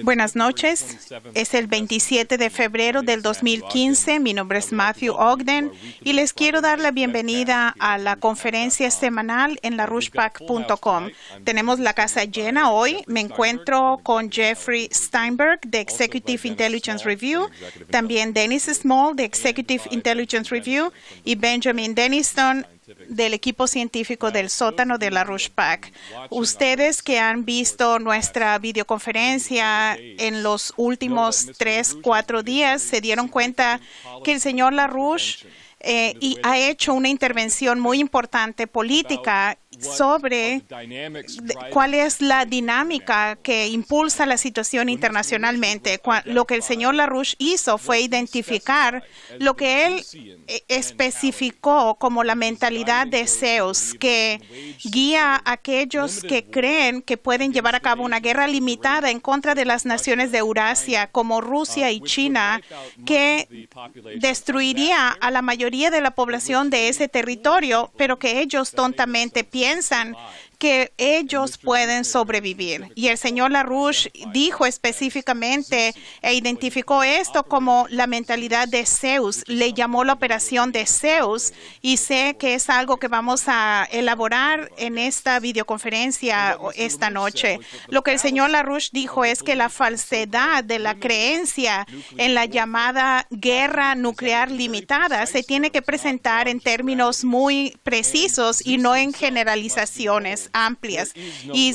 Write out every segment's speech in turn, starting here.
Buenas noches. Es el 27 de febrero del 2015. Mi nombre es Matthew Ogden y les quiero dar la bienvenida a la conferencia semanal en larouchepac.com. Tenemos la casa llena hoy. Me encuentro con Jeffrey Steinberg de Executive Intelligence Review, también Dennis Small de Executive Intelligence Review y Benjamin Denniston del equipo científico del sótano de LaRouchePAC. Ustedes que han visto nuestra videoconferencia en los últimos 3-4 días se dieron cuenta que el señor LaRouche ha hecho una intervención muy importante política sobre cuál es la dinámica que impulsa la situación internacionalmente. Lo que el señor LaRouche hizo fue identificar lo que él especificó como la mentalidad de Zeus, que guía a aquellos que creen que pueden llevar a cabo una guerra limitada en contra de las naciones de Eurasia, como Rusia y China, que destruiría a la mayoría de la población de ese territorio, pero que ellos tontamente piensan que ellos pueden sobrevivir. Y el señor LaRouche dijo específicamente e identificó esto como la mentalidad de Zeus. Le llamó la operación de Zeus y sé que es algo que vamos a elaborar en esta videoconferencia esta noche. Lo que el señor LaRouche dijo es que la falsedad de la creencia en la llamada guerra nuclear limitada se tiene que presentar en términos muy precisos y no en generalizaciones amplias, y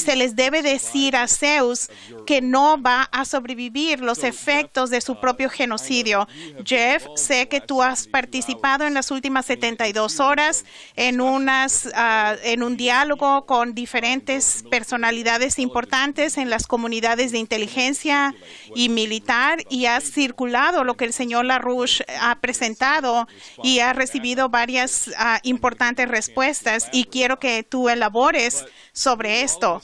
se les debe decir a Zeus que no va a sobrevivir los efectos de su propio genocidio. Jeff, sé que tú has participado en las últimas 72 horas en un diálogo con diferentes personalidades importantes en las comunidades de inteligencia y militar, y has circulado lo que el señor LaRouche ha presentado y ha recibido varias importantes respuestas, y quiero que tú elabores sobre esto.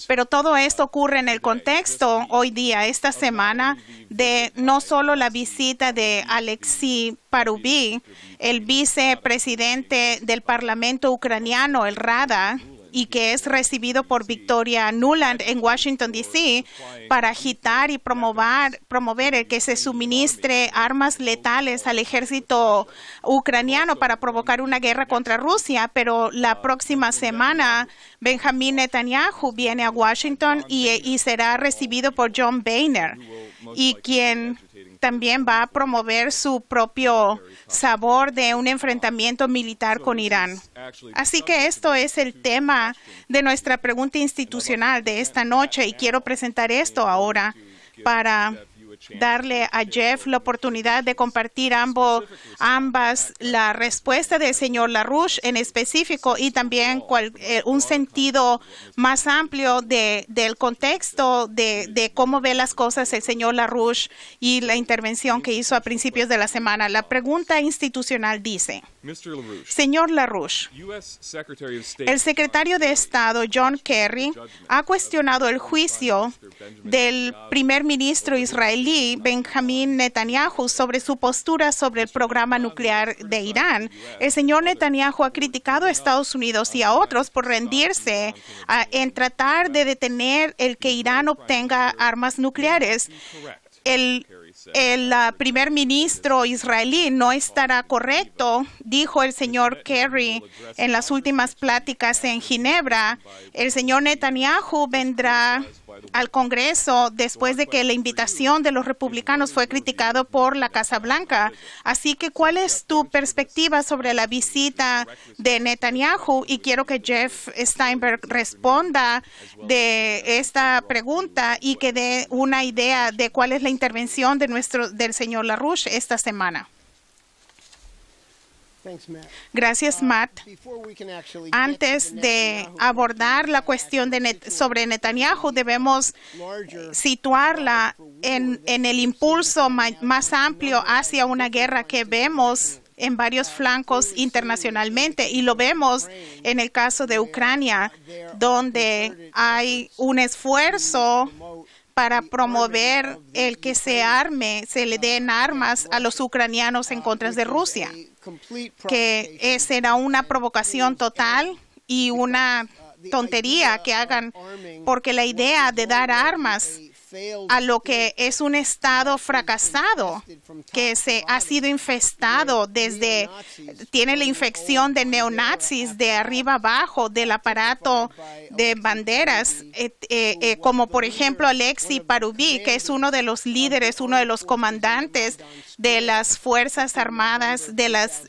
Pero todo esto ocurre en el contexto hoy día, esta semana, de no solo la visita de Alexei Parubiy, el vicepresidente del Parlamento ucraniano, el Rada, y que es recibido por Victoria Nuland en Washington, D.C., para agitar y promover el que se suministre armas letales al ejército ucraniano para provocar una guerra contra Rusia. Pero la próxima semana Benjamin Netanyahu viene a Washington y será recibido por John Boehner, y quien también va a promover su propio sabor de un enfrentamiento militar con Irán. Así que esto es el tema de nuestra pregunta institucional de esta noche, y quiero presentar esto ahora para darle a Jeff la oportunidad de compartir ambas la respuesta del señor LaRouche en específico y también un sentido más amplio del contexto de cómo ve las cosas el señor LaRouche y la intervención que hizo a principios de la semana. La pregunta institucional dice: señor LaRouche, el secretario de Estado John Kerry ha cuestionado el juicio del primer ministro israelí Benjamin Netanyahu sobre su postura sobre el programa nuclear de Irán. El señor Netanyahu ha criticado a Estados Unidos y a otros por rendirse en tratar de detener el que Irán obtenga armas nucleares. El primer ministro israelí no estará correcto, dijo el señor Kerry en las últimas pláticas en Ginebra. El señor Netanyahu vendrá al Congreso después de que la invitación de los republicanos fue criticado por la Casa Blanca. Así que, ¿cuál es tu perspectiva sobre la visita de Netanyahu? Y quiero que Jeff Steinberg responda de esta pregunta y que dé una idea de cuál es la intervención del señor LaRouche esta semana. Gracias, Matt. Antes de abordar la cuestión sobre Netanyahu, debemos situarla en el impulso más amplio hacia una guerra que vemos en varios flancos internacionalmente, y lo vemos en el caso de Ucrania, donde hay un esfuerzo para promover el que se le den armas a los ucranianos en contra de Rusia, que será una provocación total y una tontería que hagan, porque la idea de dar armas a lo que es un estado fracasado, que ha sido infestado tiene la infección de neonazis de arriba abajo del aparato de banderas, como por ejemplo Alexei Parubí, que es uno de los líderes, uno de los comandantes de las Fuerzas Armadas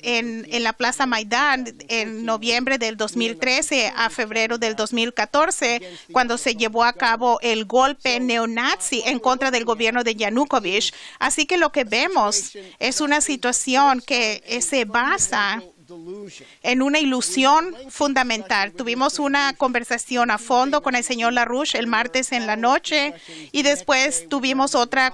en la Plaza Maidán en noviembre del 2013 a febrero del 2014, cuando se llevó a cabo el golpe neonazi en contra del gobierno de Yanukovych. Así que lo que vemos es una situación que se basa en una ilusión fundamental. Tuvimos una conversación a fondo con el señor LaRouche el martes en la noche y después tuvimos otra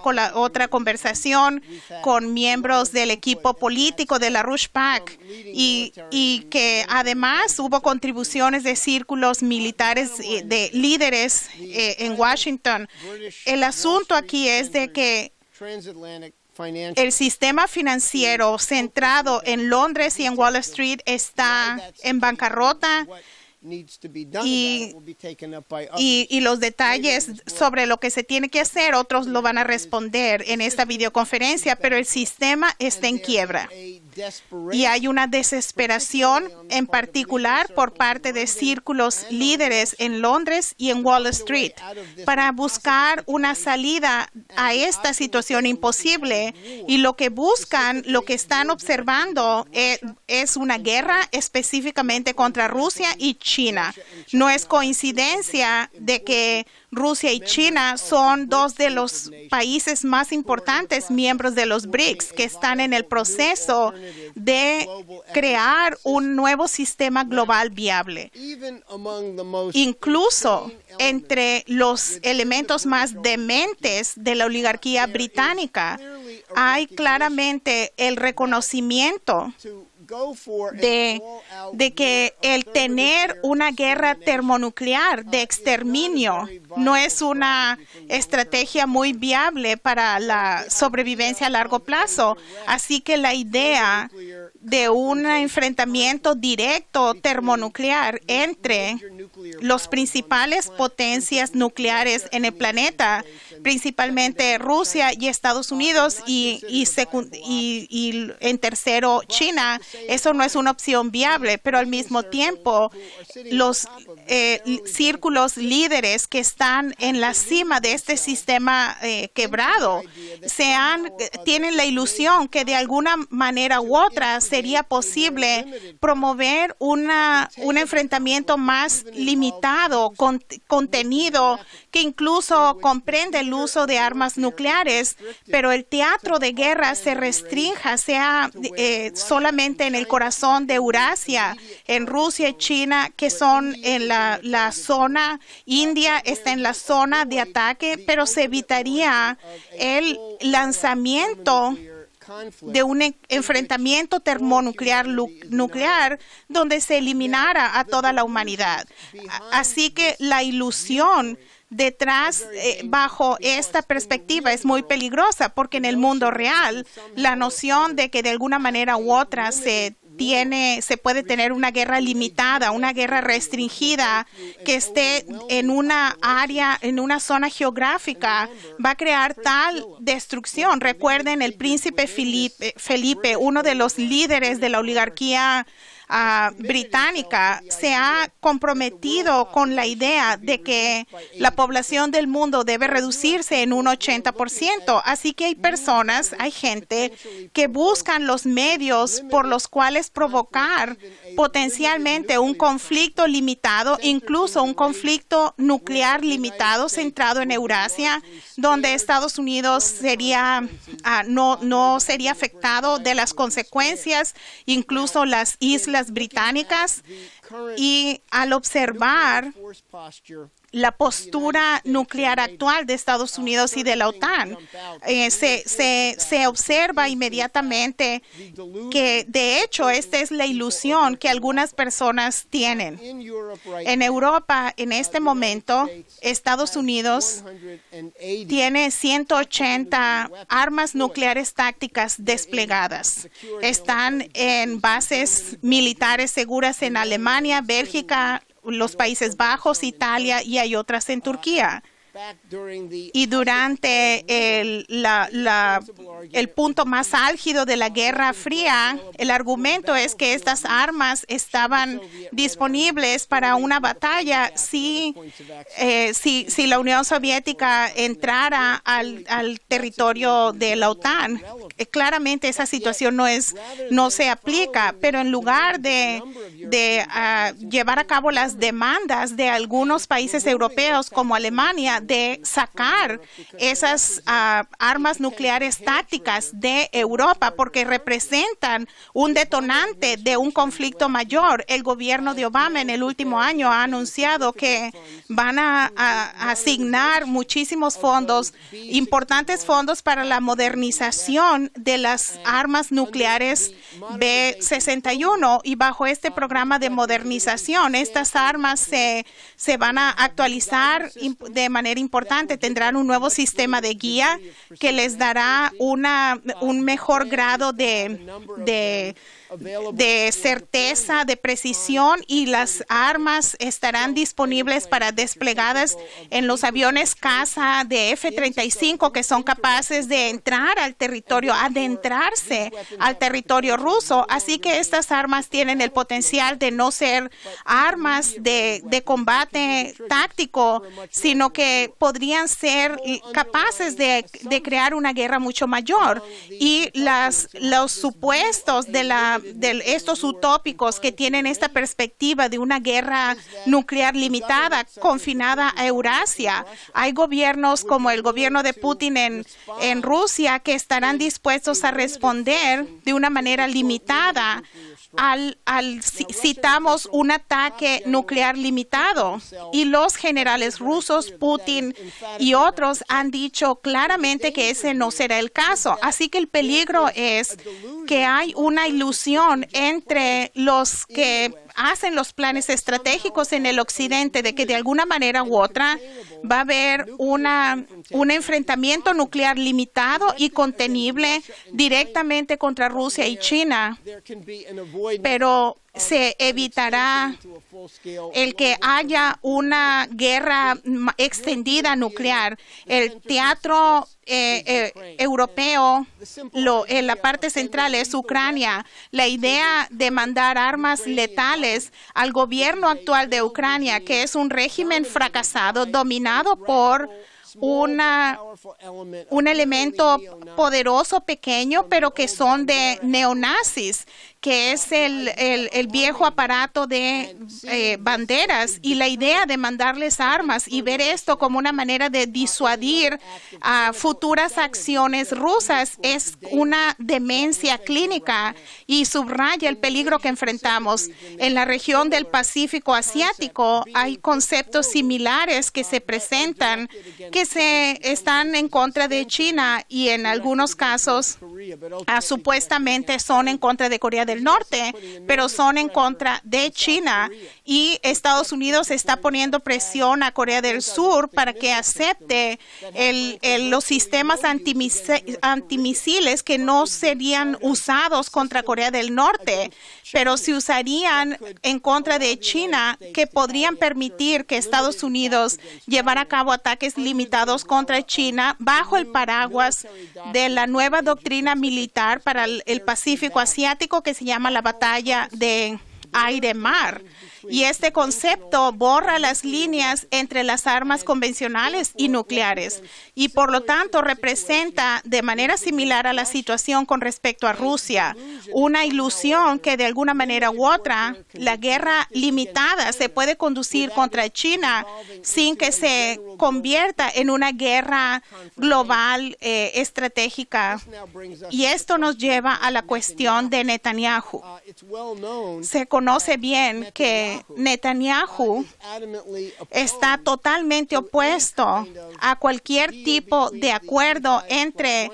conversación con miembros del equipo político de LaRouche PAC y que además hubo contribuciones de círculos militares, de líderes en Washington. El asunto aquí es de que el sistema financiero centrado en Londres y en Wall Street está en bancarrota y los detalles sobre lo que se tiene que hacer, otros lo van a responder en esta videoconferencia, pero el sistema está en quiebra. Y hay una desesperación, en particular por parte de círculos líderes en Londres y en Wall Street, para buscar una salida a esta situación imposible. Y lo que buscan, lo que están observando es una guerra específicamente contra Rusia y China. No es coincidencia de que Rusia y China son dos de los países más importantes miembros de los BRICS que están en el proceso de crear un nuevo sistema global viable. Incluso entre los elementos más dementes de la oligarquía británica hay claramente el reconocimiento de que el tener una guerra termonuclear de exterminio no es una estrategia muy viable para la sobrevivencia a largo plazo. Así que la idea de un enfrentamiento directo termonuclear entre las principales potencias nucleares en el planeta, principalmente Rusia y Estados Unidos y en tercero China, eso no es una opción viable, pero al mismo tiempo los círculos líderes que están en la cima de este sistema quebrado tienen la ilusión que de alguna manera u otra sería posible promover un enfrentamiento más limitado, contenido, que incluso comprende el uso de armas nucleares, pero el teatro de guerra se restrinja, sea solamente en el corazón de Eurasia, en Rusia y China, que son en la zona. India está en la zona de ataque, pero se evitaría el lanzamiento de un enfrentamiento termonuclear donde se eliminara a toda la humanidad. Así que la ilusión bajo esta perspectiva es muy peligrosa, porque en el mundo real la noción de que de alguna manera u otra se puede tener una guerra limitada, una guerra restringida que esté en una área, en una zona geográfica, va a crear tal destrucción. Recuerden, el príncipe Felipe, uno de los líderes de la oligarquía británica, se ha comprometido con la idea de que la población del mundo debe reducirse en un 80%. Así que hay gente que buscan los medios por los cuales provocar potencialmente un conflicto limitado, incluso un conflicto nuclear limitado centrado en Eurasia, donde Estados Unidos no sería afectado de las consecuencias, incluso las islas británicas. Y al observar la postura nuclear actual de Estados Unidos y de la OTAN, se observa inmediatamente que, de hecho, esta es la ilusión que algunas personas tienen. En Europa, en este momento, Estados Unidos tiene 180 armas nucleares tácticas desplegadas. Están en bases militares seguras en Alemania, Bélgica, los Países Bajos, Italia y hay otras en Turquía. Y durante el punto más álgido de la Guerra Fría, el argumento es que estas armas estaban disponibles para una batalla si la Unión Soviética entrara al territorio de la OTAN. Claramente esa situación no se aplica, pero en lugar de llevar a cabo las demandas de algunos países europeos como Alemania de sacar esas armas nucleares tácticas de Europa porque representan un detonante de un conflicto mayor. El gobierno de Obama en el último año ha anunciado que van a asignar muchísimos fondos, importantes fondos para la modernización de las armas nucleares B-61 y bajo este programa de modernización estas armas se van a actualizar de manera importante. Tendrán un nuevo sistema de guía que les dará un mejor grado de certeza, de precisión, y las armas estarán disponibles para desplegadas en los aviones caza de F-35 que son capaces de entrar al territorio, adentrarse al territorio ruso. Así que estas armas tienen el potencial de no ser armas de combate táctico, sino que podrían ser capaces de crear una guerra mucho mayor. Y los supuestos de estos utópicos que tienen esta perspectiva de una guerra nuclear limitada, confinada a Eurasia. Hay gobiernos como el gobierno de Putin en Rusia que estarán dispuestos a responder de una manera limitada citamos un ataque nuclear limitado, y los generales rusos, Putin y otros han dicho claramente que ese no será el caso. Así que el peligro es que hay una ilusión entre los que hacen los planes estratégicos en el occidente de que de alguna manera u otra va a haber un enfrentamiento nuclear limitado y contenible directamente contra Rusia y China, pero se evitará el que haya una guerra extendida nuclear. El teatro europeo, en la parte central es Ucrania. La idea de mandar armas letales al gobierno actual de Ucrania, que es un régimen fracasado, dominado por un elemento poderoso, pequeño, pero que son de neonazis, que es el viejo aparato de banderas, y la idea de mandarles armas y ver esto como una manera de disuadir a futuras acciones rusas es una demencia clínica y subraya el peligro que enfrentamos. En la región del Pacífico Asiático hay conceptos similares que se presentan, que están en contra de China y en algunos casos supuestamente son en contra de Corea del Norte, pero son en contra de China, y Estados Unidos está poniendo presión a Corea del Sur para que acepte los sistemas antimisiles que no serían usados contra Corea del Norte, pero se usarían en contra de China, que podrían permitir que Estados Unidos llevara a cabo ataques limitados contra China bajo el paraguas de la nueva doctrina militar para el Pacífico Asiático que se llama la batalla de aire-mar. Y este concepto borra las líneas entre las armas convencionales y nucleares, y por lo tanto representa de manera similar a la situación con respecto a Rusia, una ilusión que de alguna manera u otra la guerra limitada se puede conducir contra China sin que se convierta en una guerra global estratégica. Y esto nos lleva a la cuestión de Netanyahu. Se conoce bien que Netanyahu está totalmente opuesto a cualquier tipo de acuerdo entre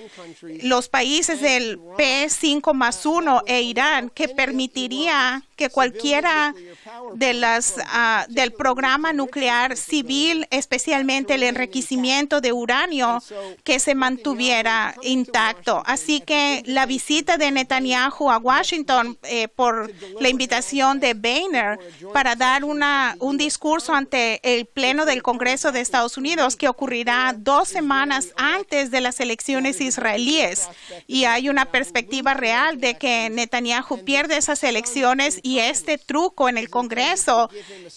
los países del P5+1 e Irán que permitiría que cualquiera del programa nuclear civil, especialmente el enriquecimiento de uranio, que se mantuviera intacto. Así que la visita de Netanyahu a Washington por la invitación de Boehner para dar un discurso ante el Pleno del Congreso de Estados Unidos que ocurrirá 2 semanas antes de las elecciones israelíes. Y hay una perspectiva real de que Netanyahu pierde esas elecciones y este truco en el Congreso,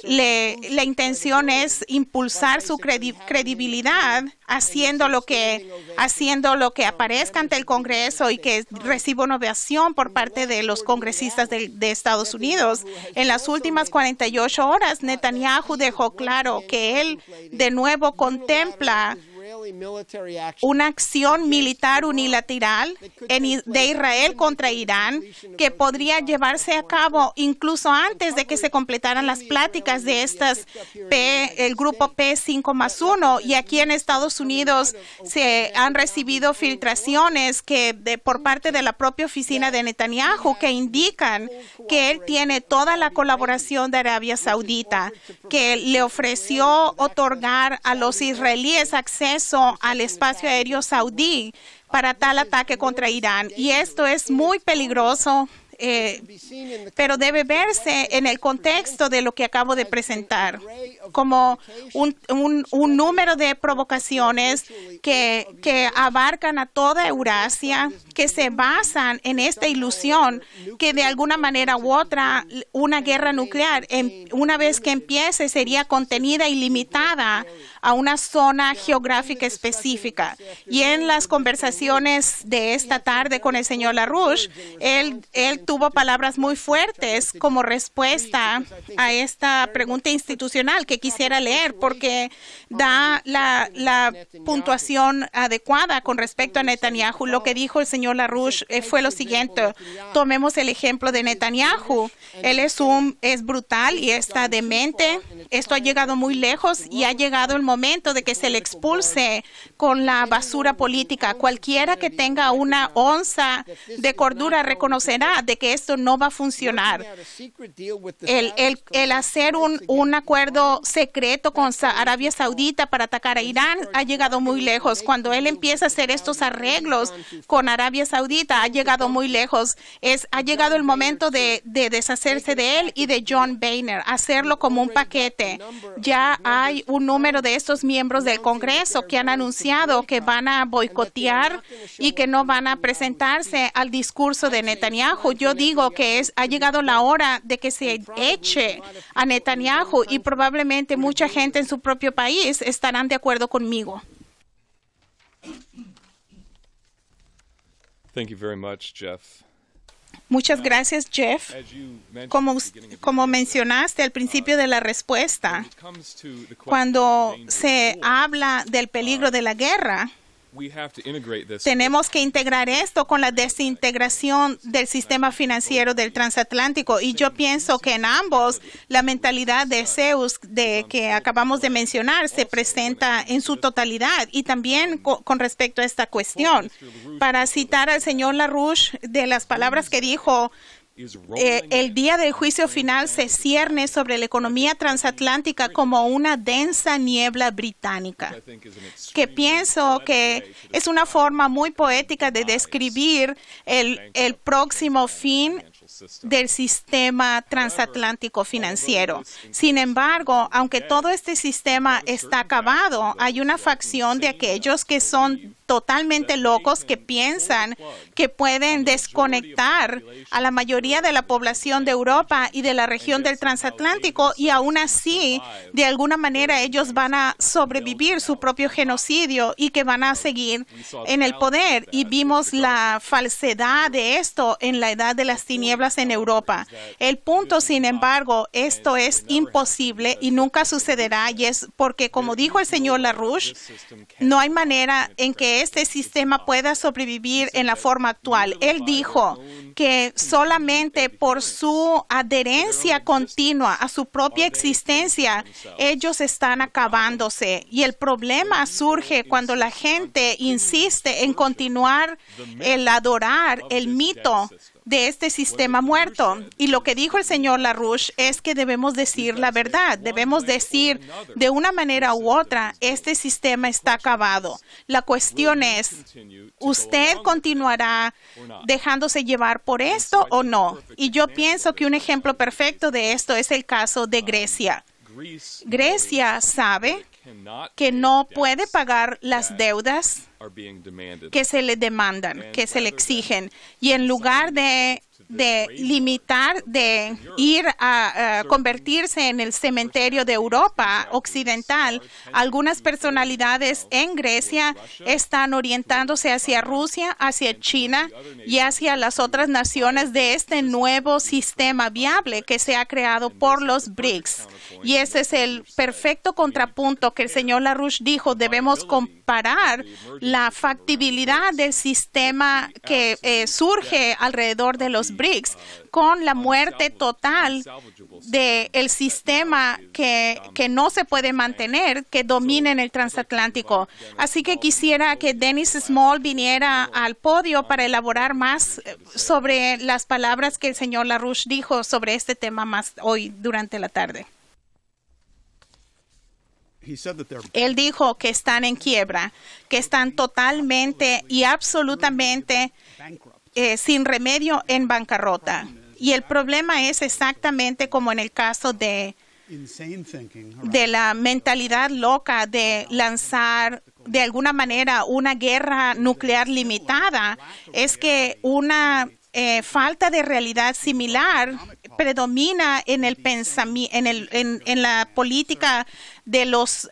la intención es impulsar su credibilidad haciendo lo que aparezca ante el Congreso y que reciba una ovación por parte de los congresistas de Estados Unidos. En las últimas 48 horas, Netanyahu dejó claro que él de nuevo contempla una acción militar unilateral de Israel contra Irán que podría llevarse a cabo incluso antes de que se completaran las pláticas de el grupo P5+1. Y aquí en Estados Unidos se han recibido filtraciones por parte de la propia oficina de Netanyahu que indican que él tiene toda la colaboración de Arabia Saudita, que le ofreció otorgar a los israelíes acceso al espacio aéreo saudí para tal ataque contra Irán. Y esto es muy peligroso, pero debe verse en el contexto de lo que acabo de presentar, como un número de provocaciones que abarcan a toda Eurasia, que se basan en esta ilusión que de alguna manera u otra una guerra nuclear, una vez que empiece, sería contenida y limitada a una zona geográfica específica. Y en las conversaciones de esta tarde con el señor LaRouche, él tuvo palabras muy fuertes como respuesta a esta pregunta institucional que quisiera leer porque da la puntuación adecuada con respecto a Netanyahu. Lo que dijo el señor LaRouche fue lo siguiente: tomemos el ejemplo de Netanyahu. Él es brutal y está demente. Esto ha llegado muy lejos y ha llegado el momento de que se le expulse con la basura política. Cualquiera que tenga una onza de cordura reconocerá de que esto no va a funcionar. El hacer un acuerdo secreto con Arabia Saudita para atacar a Irán ha llegado muy lejos. Cuando él empieza a hacer estos arreglos con Arabia Saudita, ha llegado muy lejos. Ha llegado el momento de deshacerse de él y de John Boehner, hacerlo como un paquete. Ya hay un número de estos miembros del Congreso que han anunciado que van a boicotear y que no van a presentarse al discurso de Netanyahu. Yo digo que ha llegado la hora de que se eche a Netanyahu y probablemente mucha gente en su propio país estarán de acuerdo conmigo. Thank you very much, Jeff. Muchas gracias, Jeff. Como mencionaste al principio de la respuesta, cuando se habla del peligro de la guerra, tenemos que integrar esto con la desintegración del sistema financiero del transatlántico. Y yo pienso que en ambos, la mentalidad de Zeus que acabamos de mencionar se presenta en su totalidad. Y también con respecto a esta cuestión, para citar al señor LaRouche de las palabras que dijo, el día del juicio final se cierne sobre la economía transatlántica como una densa niebla británica, que pienso que es una forma muy poética de describir el próximo fin del sistema transatlántico financiero. Sin embargo, aunque todo este sistema está acabado, hay una facción de aquellos que son totalmente locos que piensan que pueden desconectar a la mayoría de la población de Europa y de la región del transatlántico y aún así, de alguna manera, ellos van a sobrevivir su propio genocidio y que van a seguir en el poder. Y vimos la falsedad de esto en la edad de las tinieblas en Europa. El punto, sin embargo, esto es imposible y nunca sucederá, y es porque, como dijo el señor LaRouche, no hay manera en que este sistema pueda sobrevivir en la forma actual. Él dijo que solamente por su adherencia continua a su propia existencia, ellos están acabándose. Y el problema surge cuando la gente insiste en continuar el adorar el mito de este sistema muerto. Y lo que dijo el señor LaRouche es que debemos decir la verdad. Debemos decir de una manera u otra, este sistema está acabado. La cuestión es, ¿usted continuará dejándose llevar por esto o no? Y yo pienso que un ejemplo perfecto de esto es el caso de Grecia. Grecia sabe que no puede pagar las deudas que se le demandan, que se le exigen. Y en lugar de limitar, de ir a convertirse en el cementerio de Europa Occidental, algunas personalidades en Grecia están orientándose hacia Rusia, hacia China y hacia las otras naciones de este nuevo sistema viable que se ha creado por los BRICS. Y ese es el perfecto contrapunto que el señor LaRouche dijo. Debemos comparar la factibilidad del sistema que surge alrededor de los BRICS con la muerte total del sistema que no se puede mantener, que domina en el transatlántico. Así que quisiera que Dennis Small viniera al podio para elaborar más sobre las palabras que el señor LaRouche dijo sobre este tema más hoy durante la tarde. Él dijo que están en quiebra, que están totalmente y absolutamente sin remedio en bancarrota. Y el problema es exactamente como en el caso de la mentalidad loca de lanzar de alguna manera una guerra nuclear limitada, es que una falta de realidad similar predomina en el pensamiento, en la política de los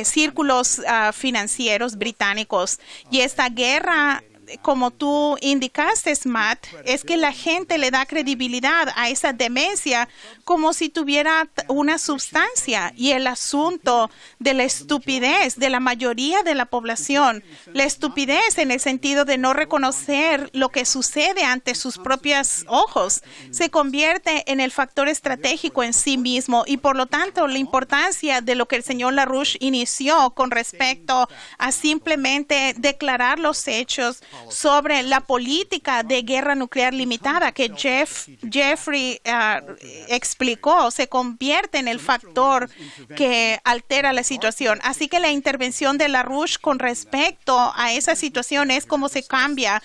círculos financieros británicos. Y esta guerra, como tú indicaste, Matt, es que la gente le da credibilidad a esa demencia como si tuviera una sustancia. Y el asunto de la estupidez de la mayoría de la población, la estupidez en el sentido de no reconocer lo que sucede ante sus propios ojos, se convierte en el factor estratégico en sí mismo. Y por lo tanto, la importancia de lo que el señor LaRouche inició con respecto a simplemente declarar los hechos sobre la política de guerra nuclear limitada que Jeffrey explicó, se convierte en el factor que altera la situación. Así que la intervención de LaRouche con respecto a esa situación es como se cambia,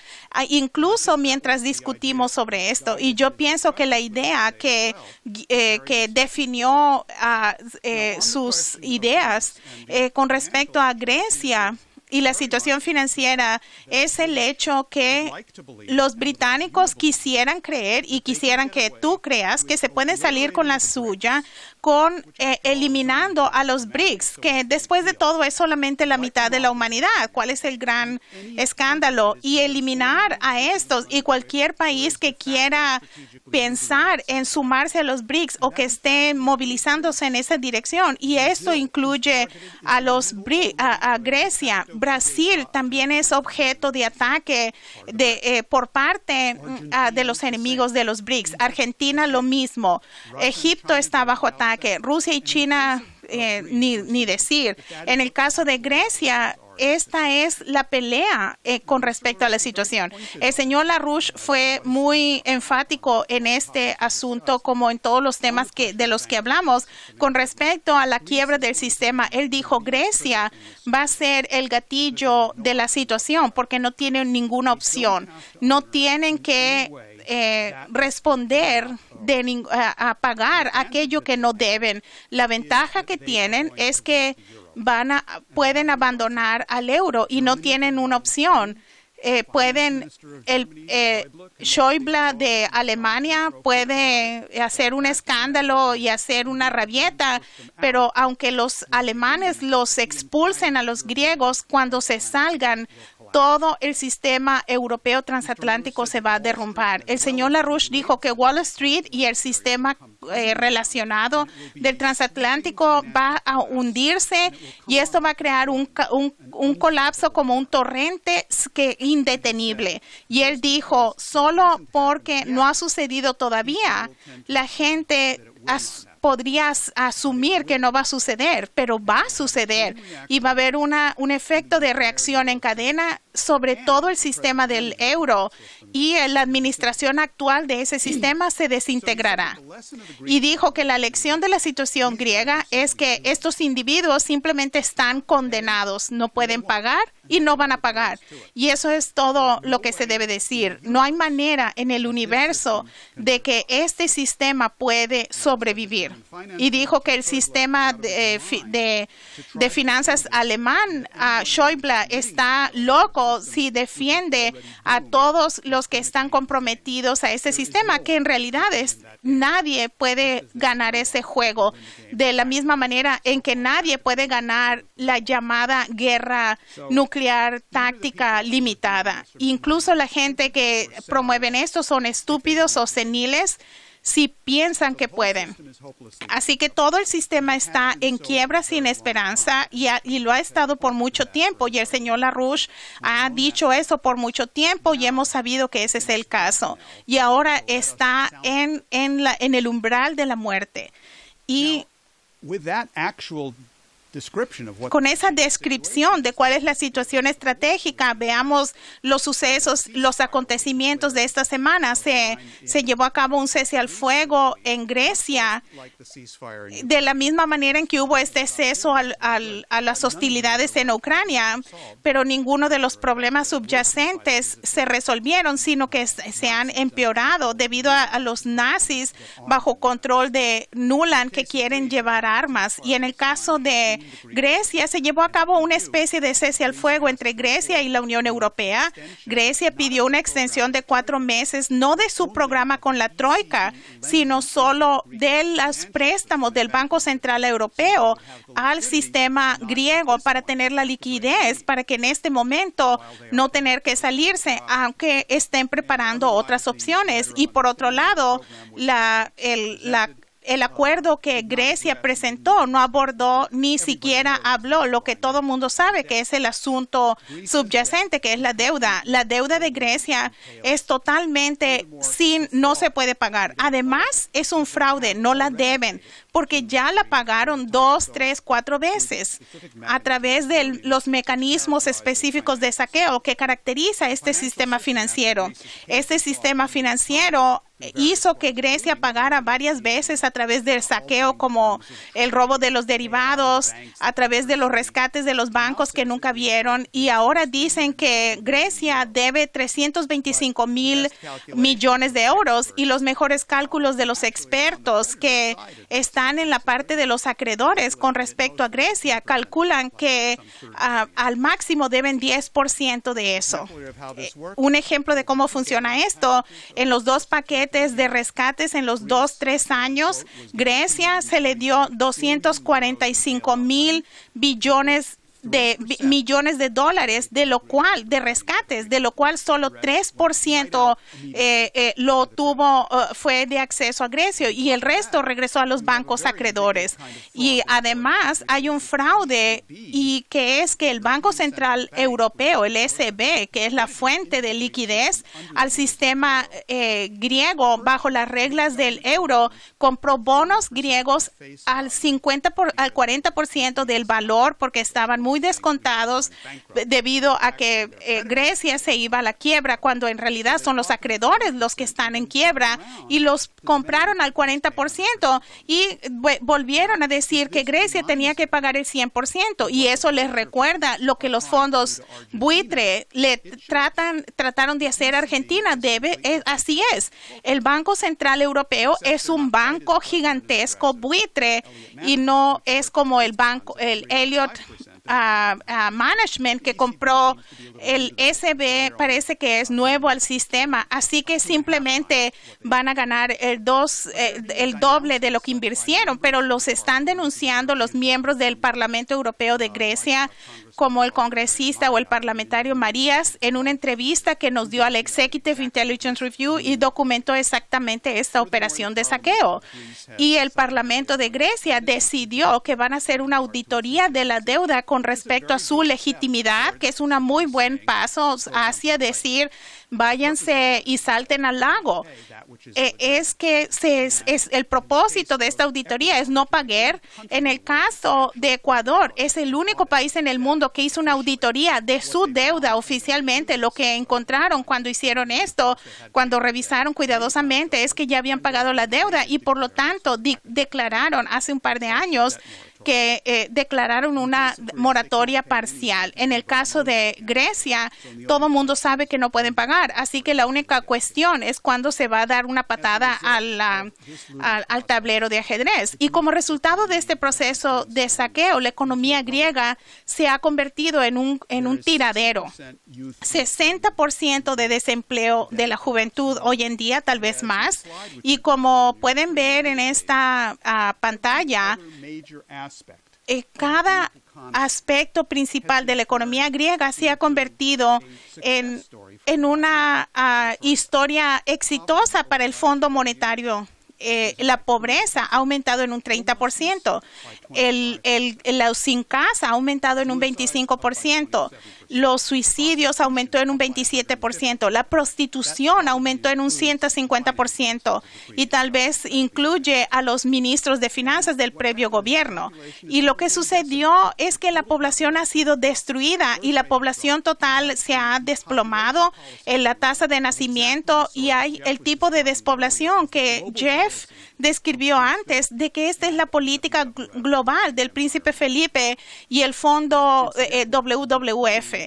incluso mientras discutimos sobre esto. Y yo pienso que la idea que definió sus ideas con respecto a Grecia y la situación financiera es el hecho que los británicos quisieran creer y quisieran que tú creas que se pueden salir con la suya con eliminando a los BRICS, que después de todo es solamente la mitad de la humanidad. ¿Cuál es el gran escándalo? Y eliminar a estos y cualquier país que quiera pensar en sumarse a los BRICS o que esté movilizándose en esa dirección. Y esto incluye a los a Grecia. Brasil también es objeto de ataque por parte de los enemigos de los BRICS. Argentina lo mismo. Egipto está bajo ataque. Rusia y China, ni decir. En el caso de Grecia, esta es la pelea con respecto a la situación. El señor LaRouche fue muy enfático en este asunto, como en todos los temas de los que hablamos, con respecto a la quiebra del sistema. Él dijo, Grecia va a ser el gatillo de la situación porque no tienen ninguna opción. No tienen que responder a pagar aquello que no deben. La ventaja que tienen es que pueden abandonar al euro y no tienen una opción. Schäuble de Alemania puede hacer un escándalo y hacer una rabieta, pero aunque los alemanes los expulsen a los griegos, cuando se salgan, todo el sistema europeo transatlántico se va a derrumbar. El señor LaRouche dijo que Wall Street y el sistema relacionado del transatlántico va a hundirse y esto va a crear un colapso como un torrente indetenible. Y él dijo, solo porque no ha sucedido todavía, la gente podría asumir que no va a suceder, pero va a suceder y va a haber un efecto de reacción en cadena sobre todo el sistema del euro y la administración actual de ese sistema se desintegrará. Y dijo que la lección de la situación griega es que estos individuos simplemente están condenados, no pueden pagar y no van a pagar. Y eso es todo lo que se debe decir. No hay manera en el universo de que este sistema puede sobrevivir. Y dijo que el sistema de finanzas alemán, Schäuble, está loco si defiende a todos los que están comprometidos a este sistema, que en realidad nadie puede ganar ese juego, de la misma manera en que nadie puede ganar la llamada guerra nuclear táctica limitada. Incluso la gente que promueven esto son estúpidos o seniles si piensan que pueden. Así que todo el sistema está en quiebra sin esperanza y lo ha estado por mucho tiempo. Y el señor LaRouche ha dicho eso por mucho tiempo y hemos sabido que ese es el caso. Y ahora está en el umbral de la muerte. Y con esa descripción de cuál es la situación estratégica, veamos los sucesos, los acontecimientos de esta semana. Se llevó a cabo un cese al fuego en Grecia, de la misma manera en que hubo este cese a las hostilidades en Ucrania, pero ninguno de los problemas subyacentes se resolvieron, sino que se han empeorado debido a los nazis bajo control de Nuland que quieren llevar armas. Y en el caso de Grecia, se llevó a cabo una especie de cese al fuego entre Grecia y la Unión Europea. Grecia pidió una extensión de 4 meses, no de su programa con la Troika, sino solo de los préstamos del Banco Central Europeo al sistema griego para tener la liquidez, para que en este momento no tener que salirse, aunque estén preparando otras opciones. Y por otro lado, el acuerdo que Grecia presentó no abordó, ni siquiera habló lo que todo el mundo sabe, que es el asunto subyacente, que es la deuda. La deuda de Grecia es totalmente no se puede pagar. Además, es un fraude, no la deben, porque ya la pagaron 2, 3, 4 veces a través de los mecanismos específicos de saqueo que caracteriza este sistema financiero. Este sistema financiero hizo que Grecia pagara varias veces a través del saqueo, como el robo de los derivados, a través de los rescates de los bancos que nunca vieron, y ahora dicen que Grecia debe 325,000 millones de euros, y los mejores cálculos de los expertos que están en la parte de los acreedores con respecto a Grecia calculan que al máximo deben 10% de eso. Un ejemplo de cómo funciona esto: en los 2 paquetes de rescates en los 2-3 años, Grecia se le dio 245,000 millones de dólares, de rescates, de lo cual solo 3% fue de acceso a Grecia, y el resto regresó a los bancos acreedores. Y además hay un fraude, y que es que el Banco Central Europeo, el ECB, que es la fuente de liquidez al sistema griego bajo las reglas del euro, compró bonos griegos al 40% del valor, porque estaban muy descontados debido a que Grecia se iba a la quiebra, cuando en realidad son los acreedores los que están en quiebra, y los compraron al 40% y volvieron a decir que Grecia tenía que pagar el 100%, y eso les recuerda lo que los fondos buitre trataron de hacer a Argentina. Así es. El Banco Central Europeo es un banco gigantesco buitre, y no es como el Elliott Management, que compró el SB, parece que es nuevo al sistema, así que simplemente van a ganar el doble de lo que invirtieron, pero los están denunciando los miembros del Parlamento Europeo de Grecia, como el congresista o el parlamentario Marías, en una entrevista que nos dio al Executive Intelligence Review, y documentó exactamente esta operación de saqueo. Y el Parlamento de Grecia decidió que van a hacer una auditoría de la deuda con con respecto a su legitimidad, que es un muy buen paso hacia decir, váyanse y salten al lago. Es que el propósito de esta auditoría es no pagar. En el caso de Ecuador, es el único país en el mundo que hizo una auditoría de su deuda oficialmente. Lo que encontraron cuando hicieron esto, cuando revisaron cuidadosamente, es que ya habían pagado la deuda y por lo tanto declararon hace un par de años que declararon una moratoria parcial. En el caso de Grecia, todo el mundo sabe que no pueden pagar, así que la única cuestión es cuándo se va a dar una patada al tablero de ajedrez. Y como resultado de este proceso de saqueo, la economía griega se ha convertido en un tiradero. 60% de desempleo de la juventud hoy en día, tal vez más. Y como pueden ver en esta pantalla, cada aspecto principal de la economía griega se ha convertido en una historia exitosa para el Fondo Monetario. La pobreza ha aumentado en un 30%. Los sin casa ha aumentado en un 25%. Los suicidios aumentó en un 27%. La prostitución aumentó en un 150%. Y tal vez incluye a los ministros de finanzas del previo gobierno. Y lo que sucedió es que la población ha sido destruida y la población total se ha desplomado en la tasa de nacimiento y hay el tipo de despoblación que Jeff describió antes, de que esta es la política global del príncipe Felipe y el fondo WWF.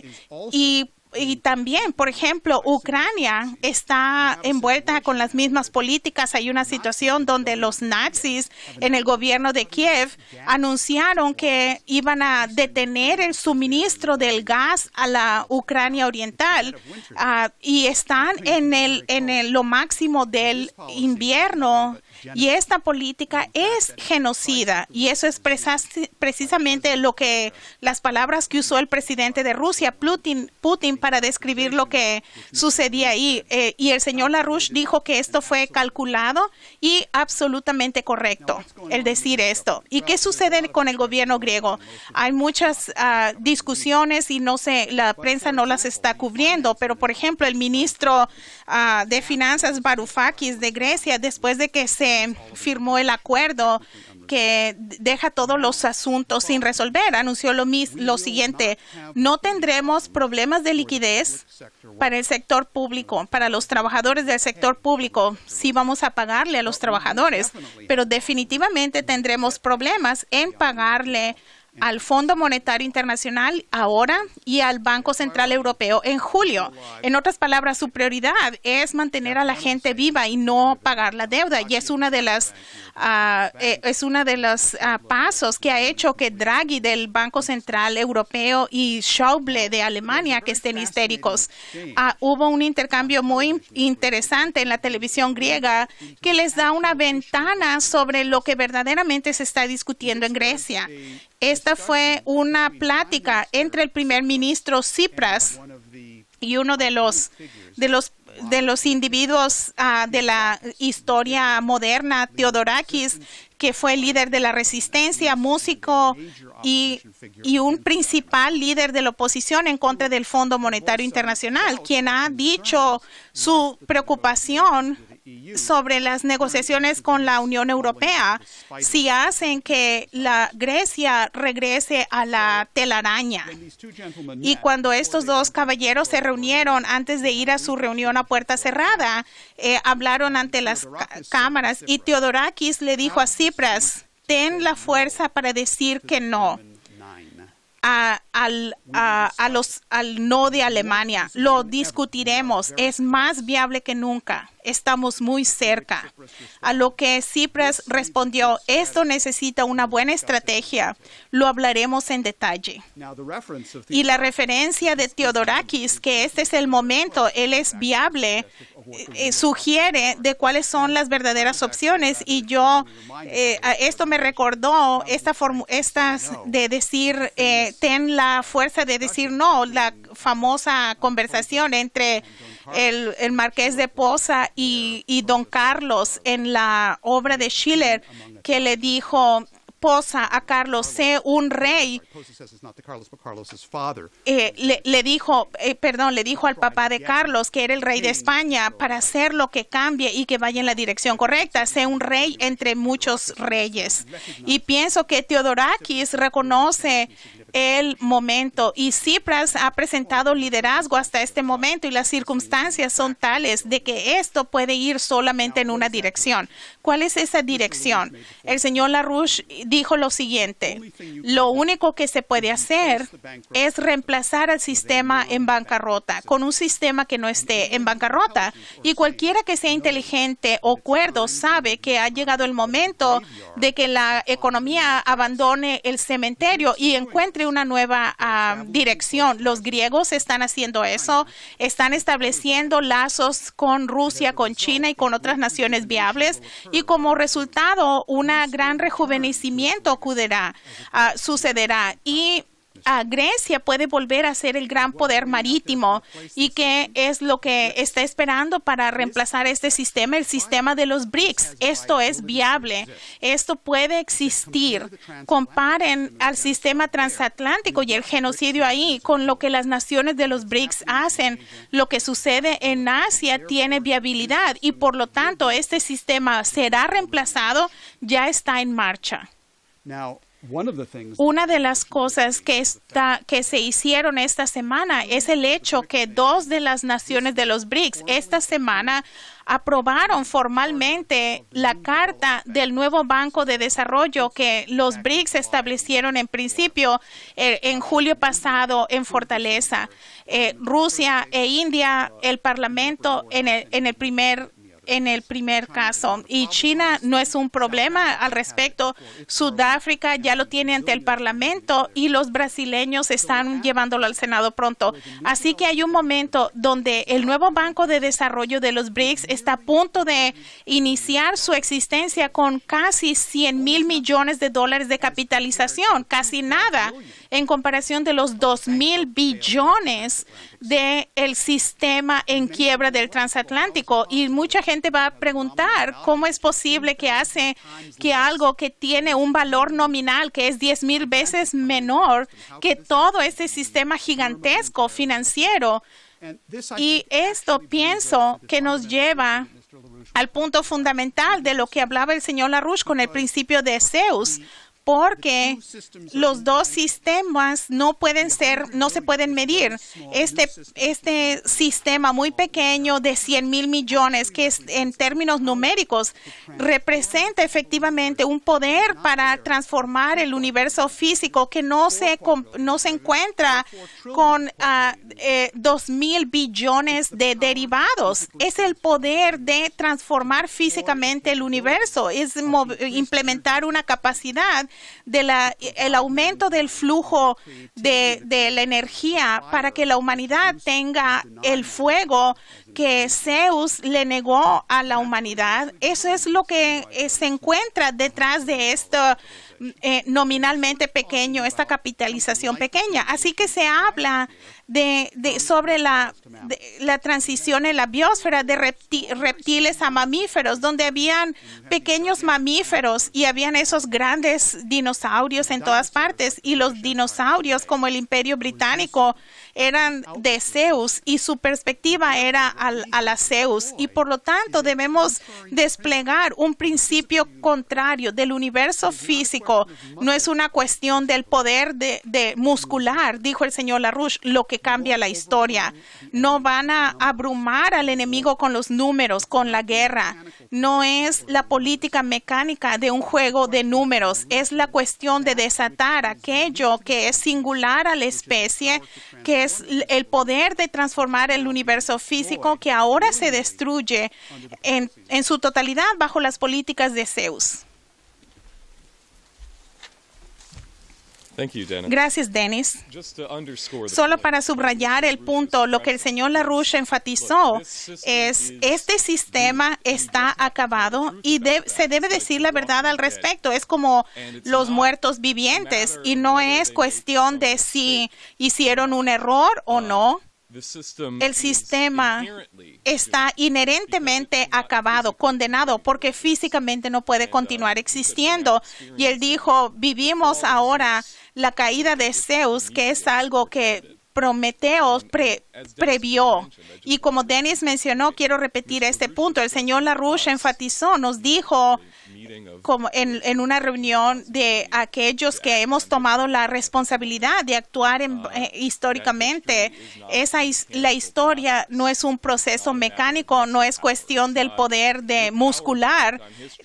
Y también, por ejemplo, Ucrania está envuelta con las mismas políticas. Hay una situación donde los nazis en el gobierno de Kiev anunciaron que iban a detener el suministro del gas a la Ucrania oriental y están en lo máximo del invierno. Y esta política es genocida y eso es precisamente las palabras que usó el presidente de Rusia, Putin, para describir lo que sucedía ahí. Y el señor LaRouche dijo que esto fue calculado y absolutamente correcto, el decir esto. ¿Y qué sucede con el gobierno griego? Hay muchas discusiones y la prensa no las está cubriendo, pero por ejemplo, el ministro de Finanzas Varoufakis de Grecia, después de que se firmó el acuerdo que deja todos los asuntos sin resolver, anunció lo siguiente: no tendremos problemas de liquidez para el sector público, para los trabajadores del sector público. Sí vamos a pagarle a los trabajadores, pero definitivamente tendremos problemas en pagarle al Fondo Monetario Internacional ahora y al Banco Central Europeo en julio. En otras palabras, su prioridad es mantener a la gente viva y no pagar la deuda. Y es una de los pasos que ha hecho que Draghi del Banco Central Europeo y Schäuble de Alemania que estén histéricos. Hubo un intercambio muy interesante en la televisión griega que les da una ventana sobre lo que verdaderamente se está discutiendo en Grecia. Esta fue una plática entre el primer ministro Tsipras y uno de los individuos de la historia moderna, Theodorakis, que fue líder de la resistencia, músico y un principal líder de la oposición en contra del Fondo Monetario Internacional, quien ha dicho su preocupación sobre las negociaciones con la Unión Europea si hacen que la Grecia regrese a la telaraña. Y cuando estos dos caballeros se reunieron antes de ir a su reunión a puerta cerrada, hablaron ante las cámaras y Theodorakis le dijo a Tsipras: ten la fuerza para decir que no al no de Alemania. Lo discutiremos. Es más viable que nunca. Estamos muy cerca. A lo que Tsipras respondió: esto necesita una buena estrategia. Lo hablaremos en detalle. Y la referencia de Theodorakis, que este es el momento, él es viable, sugiere de cuáles son las verdaderas opciones. Y esto me recordó estas de decir, ten la fuerza de decir no, la famosa conversación entre el marqués de Posa y don Carlos en la obra de Schiller, que le dijo: esposa a Carlos, sé un rey, le dijo al papá de Carlos, que era el rey de España, para hacer lo que cambie y que vaya en la dirección correcta. Sé un rey entre muchos reyes. Y pienso que Theodorakis reconoce el momento, y Tsipras ha presentado liderazgo hasta este momento, y las circunstancias son tales de que esto puede ir solamente en una dirección. ¿Cuál es esa dirección? El señor LaRouche dijo lo siguiente: lo único que se puede hacer es reemplazar al sistema en bancarrota con un sistema que no esté en bancarrota, y cualquiera que sea inteligente o cuerdo sabe que ha llegado el momento de que la economía abandone el cementerio y encuentre una nueva dirección. Los griegos están haciendo eso, están estableciendo lazos con Rusia, con China y con otras naciones viables, y como resultado un gran rejuvenecimiento sucederá, y Grecia puede volver a ser el gran poder marítimo. ¿Y qué es lo que está esperando para reemplazar este sistema? El sistema de los BRICS. Esto es viable. Esto puede existir. Comparen al sistema transatlántico y el genocidio ahí con lo que las naciones de los BRICS hacen. Lo que sucede en Asia tiene viabilidad, y por lo tanto este sistema será reemplazado, ya está en marcha. Una de las cosas que se hicieron esta semana es el hecho que dos de las naciones de los BRICS esta semana aprobaron formalmente la carta del nuevo Banco de Desarrollo que los BRICS establecieron en principio en julio pasado en Fortaleza. Rusia e India, el Parlamento en el primer caso, y China no es un problema al respecto. Sudáfrica ya lo tiene ante el Parlamento, y los brasileños están llevándolo al Senado pronto. Así que hay un momento donde el nuevo Banco de Desarrollo de los BRICS está a punto de iniciar su existencia con casi 100,000 millones de dólares de capitalización, casi nada en comparación de los 2,000 billones del sistema en quiebra del transatlántico. Y mucha gente va a preguntar cómo es posible que hace que algo que tiene un valor nominal que es 10,000 veces menor que todo este sistema gigantesco financiero. Y esto pienso que nos lleva al punto fundamental de lo que hablaba el señor LaRouche con el principio de Zeus, porque los dos sistemas no se pueden medir. Este sistema muy pequeño de 100,000 millones, que es, en términos numéricos, representa efectivamente un poder para transformar el universo físico que no se encuentra con 2,000 billones de derivados. Es el poder de transformar físicamente el universo, es implementar una capacidad el aumento del flujo de la energía para que la humanidad tenga el fuego que Zeus le negó a la humanidad. Eso es lo que se encuentra detrás de esto nominalmente pequeño, esta capitalización pequeña. Así que se habla sobre la transición en la biosfera de reptiles a mamíferos, donde habían pequeños mamíferos y habían esos grandes dinosaurios en todas partes, y los dinosaurios, como el Imperio Británico, eran de Zeus, y su perspectiva era a la Zeus, y por lo tanto debemos desplegar un principio contrario del universo físico. No es una cuestión del poder de muscular, dijo el señor LaRouche, lo que cambia la historia. No van a abrumar al enemigo con los números, con la guerra. No es la política mecánica de un juego de números, es la cuestión de desatar aquello que es singular a la especie, que es el poder de transformar el universo físico que ahora se destruye en su totalidad bajo las políticas de Zeus. Gracias, Dennis. Solo para subrayar el punto, lo que el señor LaRouche enfatizó es este sistema está acabado y se debe decir la verdad al respecto. Es como los muertos vivientes, y no es cuestión de si hicieron un error o no. el sistema está inherentemente acabado, condenado, porque físicamente no puede continuar existiendo. Y él dijo, vivimos ahora la caída de Zeus, que es algo que Prometeo previó. Y como Dennis mencionó, quiero repetir este punto. El señor LaRouche enfatizó, nos dijo como en una reunión de aquellos que hemos tomado la responsabilidad de actuar históricamente. La historia no es un proceso mecánico, no es cuestión del poder muscular.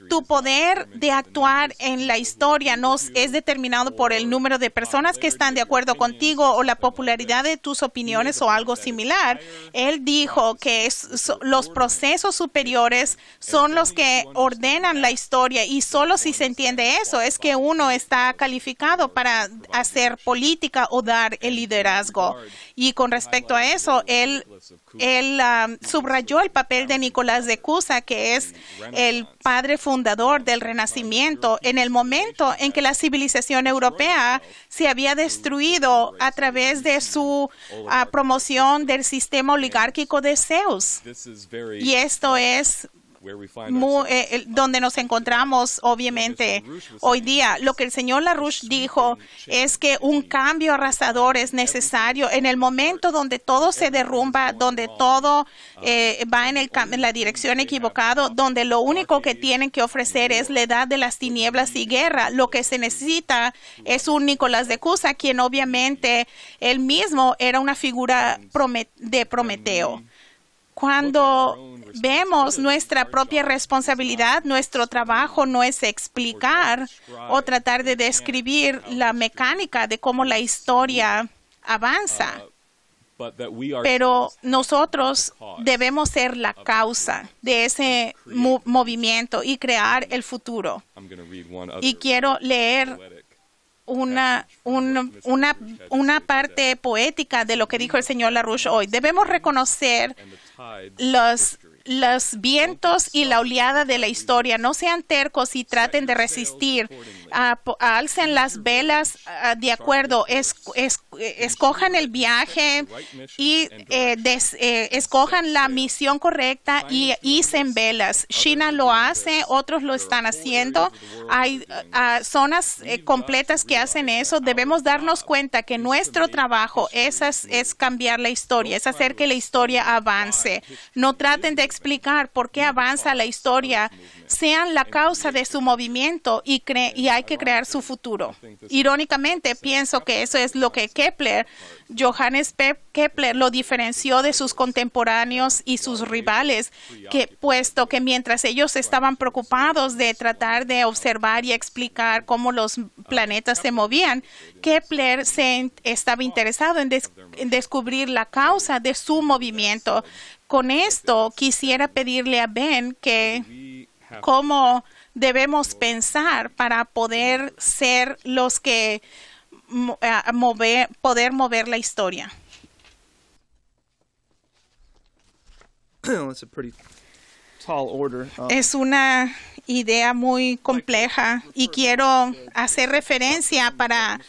Tu poder de actuar en la historia no es determinado por el número de personas que están de acuerdo contigo o la popularidad de tus opiniones o algo similar. Él dijo que los procesos superiores son los que ordenan la historia, y solo si se entiende eso es que uno está calificado para hacer política o dar el liderazgo. Y con respecto a eso, él subrayó el papel de Nicolás de Cusa, que es el padre fundador del Renacimiento, en el momento en que la civilización europea se había destruido a través de su promoción del sistema oligárquico de Zeus. Y esto es donde nos encontramos, obviamente, hoy día. Lo que el señor LaRouche dijo es que un cambio arrasador es necesario en el momento donde todo se derrumba, donde todo va en la dirección equivocada, donde lo único que tienen que ofrecer es la edad de las tinieblas y guerra. Lo que se necesita es un Nicolás de Cusa, quien obviamente él mismo era una figura de Prometeo. Cuando vemos nuestra propia responsabilidad, nuestro trabajo no es explicar o tratar de describir la mecánica de cómo la historia avanza, pero nosotros debemos ser la causa de ese movimiento y crear el futuro. Y quiero leer una parte poética de lo que dijo el señor LaRouche hoy. Debemos reconocer los vientos y la oleada de la historia. No sean tercos y traten de resistir. Alcen las velas de acuerdo. Escojan el viaje y escojan la misión correcta y hicen velas. China lo hace, otros lo están haciendo. Hay zonas completas que hacen eso. Debemos darnos cuenta que nuestro trabajo es cambiar la historia, es hacer que la historia avance. No traten de explicar por qué avanza la historia. Sean la causa de su movimiento y hay que crear su futuro. Irónicamente, pienso que eso es lo que Johannes Kepler lo diferenció de sus contemporáneos y sus rivales, puesto que mientras ellos estaban preocupados de tratar de observar y explicar cómo los planetas se movían, Kepler estaba interesado en descubrir la causa de su movimiento. Con esto, quisiera pedirle a Ben que cómo debemos pensar para poder ser los que poder mover la historia. Es una idea muy compleja y quiero hacer referencia para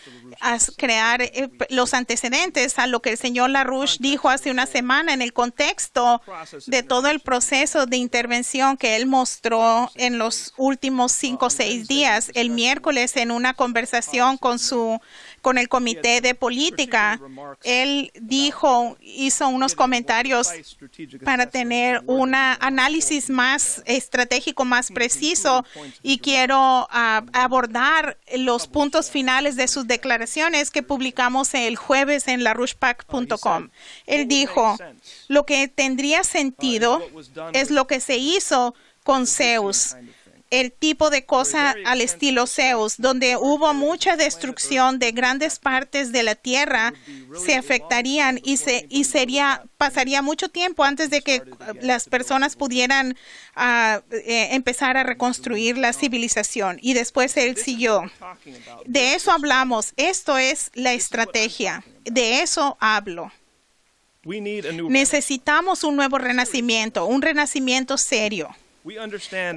crear los antecedentes a lo que el señor LaRouche dijo hace una semana en el contexto de todo el proceso de intervención que él mostró en los últimos 5 o 6 días. El miércoles, en una conversación con el Comité de Política, él hizo unos comentarios para tener un análisis más estratégico, más preciso, y quiero abordar los puntos finales de sus declaraciones que publicamos el jueves en larouchepac.com. Él dijo, lo que tendría sentido es lo que se hizo con Zeus, el tipo de cosa al estilo Zeus, donde hubo mucha destrucción de grandes partes de la tierra, se afectarían y pasaría mucho tiempo antes de que las personas pudieran empezar a reconstruir la civilización. Y después él siguió. De eso hablamos. Esto es la estrategia. De eso hablo. Necesitamos un nuevo renacimiento, un renacimiento serio.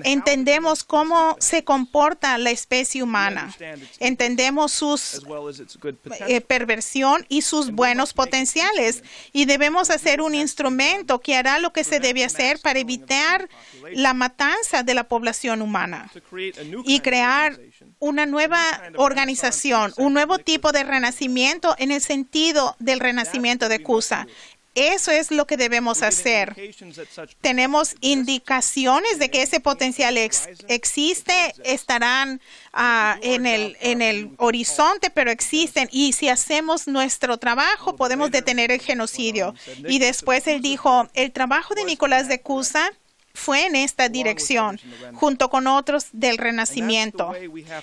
Entendemos cómo se comporta la especie humana. Entendemos sus perversión y sus buenos potenciales. Y debemos hacer un instrumento que hará lo que se debe hacer para evitar la matanza de la población humana y crear una nueva organización, un nuevo tipo de renacimiento en el sentido del renacimiento de Cusa. Eso es lo que debemos hacer. Tenemos indicaciones de que ese potencial existe, estarán en el horizonte, pero existen. Y si hacemos nuestro trabajo, podemos detener el genocidio. Y después él dijo, el trabajo de Nicolás de Cusa fue en esta dirección, junto con otros del Renacimiento.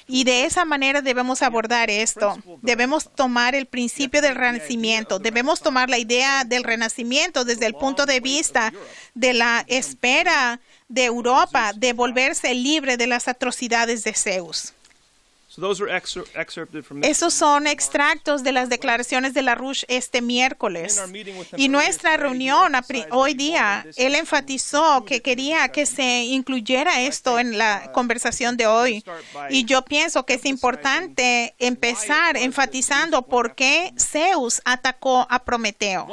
Y de esa manera debemos abordar esto. Debemos tomar el principio del Renacimiento. Debemos tomar la idea del Renacimiento desde el punto de vista de la espera de Europa de volverse libre de las atrocidades de Zeus. Esos son extractos de las declaraciones de LaRouche este miércoles. Y nuestra reunión hoy día, él enfatizó que quería que se incluyera esto en la conversación de hoy. Y yo pienso que es importante empezar enfatizando por qué Zeus atacó a Prometeo.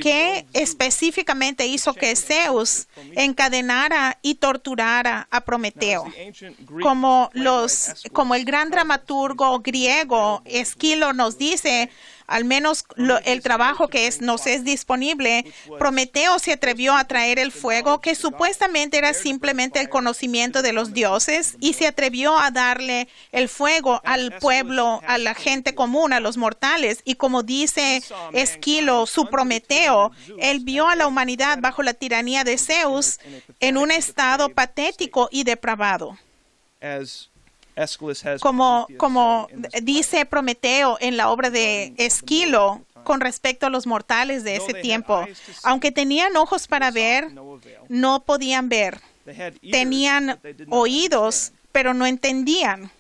¿Qué específicamente hizo que Zeus encadenara y torturara a Prometeo? Como el gran dramaturgo griego Esquilo nos dice, al menos el trabajo que nos es disponible, Prometeo se atrevió a traer el fuego, que supuestamente era simplemente el conocimiento de los dioses, y se atrevió a darle el fuego al pueblo, a la gente común, a los mortales. Y como dice Esquilo, su Prometeo, él vio a la humanidad bajo la tiranía de Zeus en un estado patético y depravado. Como dice Prometeo en la obra de Esquilo con respecto a los mortales de ese tiempo, aunque tenían ojos para ver, no podían ver. Tenían oídos, pero no entendían.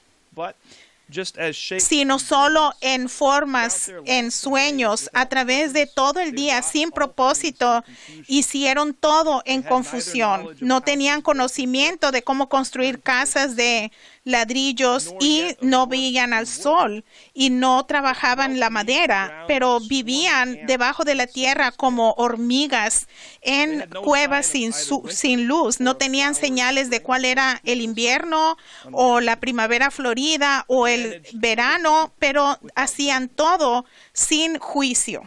Sino solo en formas, en sueños, a través de todo el día, sin propósito, hicieron todo en confusión. No tenían conocimiento de cómo construir casas de ladrillos y no veían al sol y no trabajaban la madera, pero vivían debajo de la tierra como hormigas en cuevas sin luz. No tenían señales de cuál era el invierno o la primavera florida o el verano, pero hacían todo sin juicio.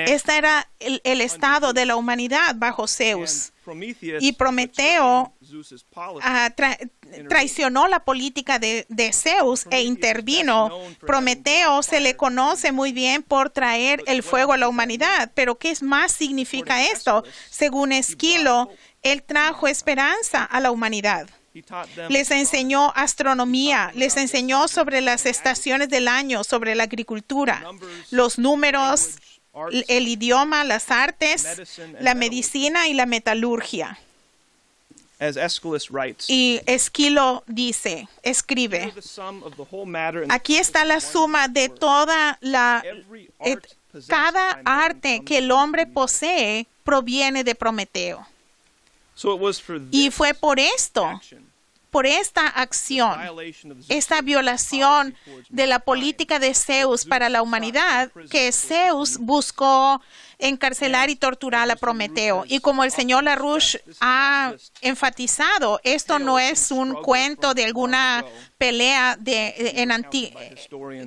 Este era el estado de la humanidad bajo Zeus. Y Prometeo traicionó la política de Zeus e intervino. Prometeo se le conoce muy bien por traer el fuego a la humanidad. Pero ¿qué más significa esto? Según Esquilo, él trajo esperanza a la humanidad. Les enseñó astronomía, les enseñó sobre las estaciones del año, sobre la agricultura, los números, el idioma, las artes, la medicina y la metalurgia. Y Esquilo escribe, aquí está la suma de cada arte que el hombre posee proviene de Prometeo. Y fue por esta acción, esta violación de la política de Zeus para la humanidad, que Zeus buscó encarcelar y torturar a Prometeo. Y como el señor LaRouche ha enfatizado, esto no es un cuento de alguna pelea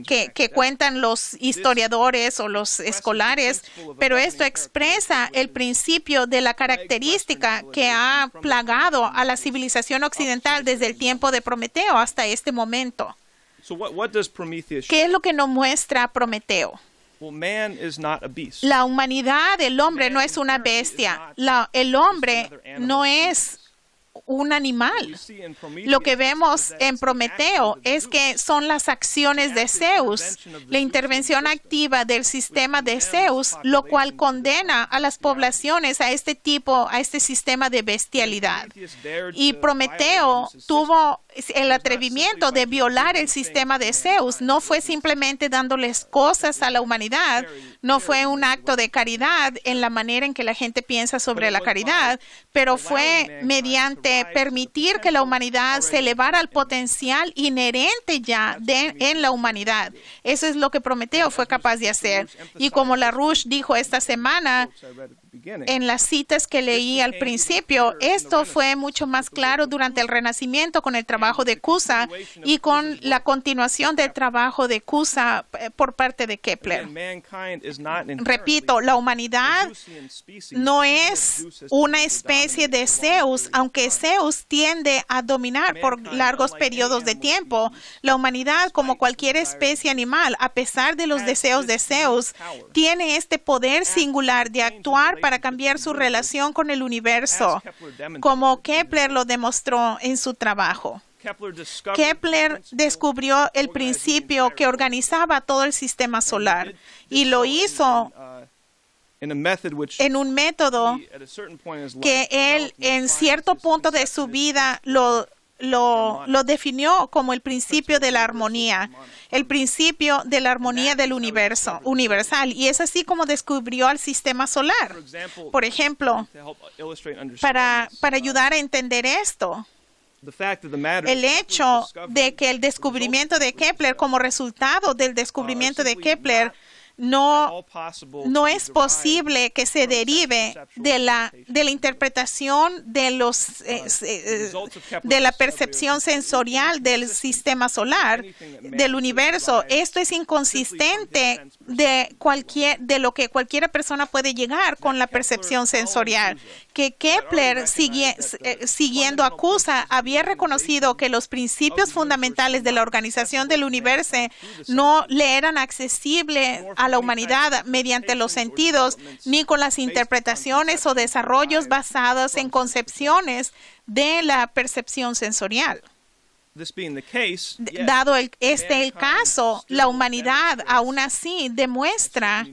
que cuentan los historiadores o los escolares, pero esto expresa el principio de la característica que ha plagado a la civilización occidental desde el tiempo de Prometeo hasta este momento. ¿Qué es lo que nos muestra Prometeo? La humanidad, el hombre no es una bestia. El hombre no es un animal. Lo que vemos en Prometeo es que son las acciones de Zeus, la intervención activa del sistema de Zeus, lo cual condena a las poblaciones a este sistema de bestialidad. Y Prometeo tuvo el atrevimiento de violar el sistema de Zeus. No fue simplemente dándoles cosas a la humanidad, no fue un acto de caridad en la manera en que la gente piensa sobre la caridad, pero fue mediante permitir que la humanidad se elevara al potencial inherente ya en la humanidad. Eso es lo que Prometeo fue capaz de hacer. Y como LaRouche dijo esta semana, en las citas que leí al principio, esto fue mucho más claro durante el Renacimiento con el trabajo de Cusa y con la continuación del trabajo de Cusa por parte de Kepler. Repito, la humanidad no es una especie de Zeus, aunque Zeus tiende a dominar por largos periodos de tiempo. La humanidad, como cualquier especie animal, a pesar de los deseos de Zeus, tiene este poder singular de actuar para cambiar su relación con el universo, como Kepler lo demostró en su trabajo. Kepler descubrió el principio que organizaba todo el sistema solar y lo hizo en un método que él en cierto punto de su vida lo definió como el principio de la armonía, el principio de la armonía del universo universal. Y es así como descubrió el sistema solar. Por ejemplo, para ayudar a entender esto, el hecho de que el descubrimiento de Kepler, como resultado del descubrimiento de Kepler, no es posible que se derive de la interpretación de la percepción sensorial del sistema solar, del universo. Esto es inconsistente de lo que cualquier persona puede llegar con la percepción sensorial. Que Kepler, siguiendo a Cusa, había reconocido que los principios fundamentales de la organización del universo no le eran accesibles a la humanidad mediante los sentidos, ni con las interpretaciones o desarrollos basados en concepciones de la percepción sensorial. Dado el caso, la humanidad aún así demuestra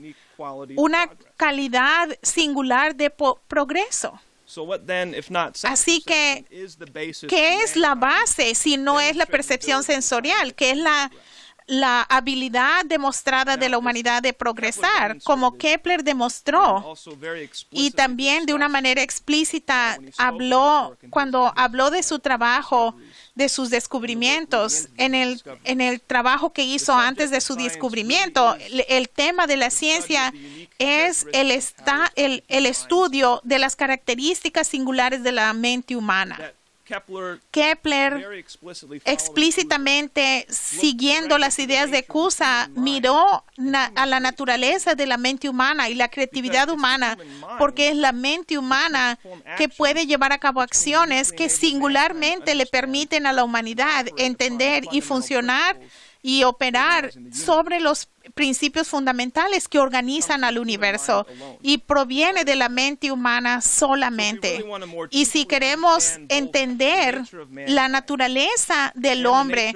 una calidad singular de progreso. Así que, ¿qué es la base si no es la percepción sensorial? ¿Qué es la habilidad demostrada de la humanidad de progresar, como Kepler demostró? Y también de una manera explícita cuando habló de su trabajo, de sus descubrimientos, en el trabajo que hizo antes de su descubrimiento. El tema de la ciencia es el estudio de las características singulares de la mente humana. Kepler, explícitamente siguiendo las ideas de Cusa, miró a la naturaleza de la mente humana y la creatividad humana, porque es la mente humana que puede llevar a cabo acciones que singularmente le permiten a la humanidad entender y funcionar y operar sobre los principios fundamentales que organizan al universo, y proviene de la mente humana solamente. Y si queremos entender la naturaleza del hombre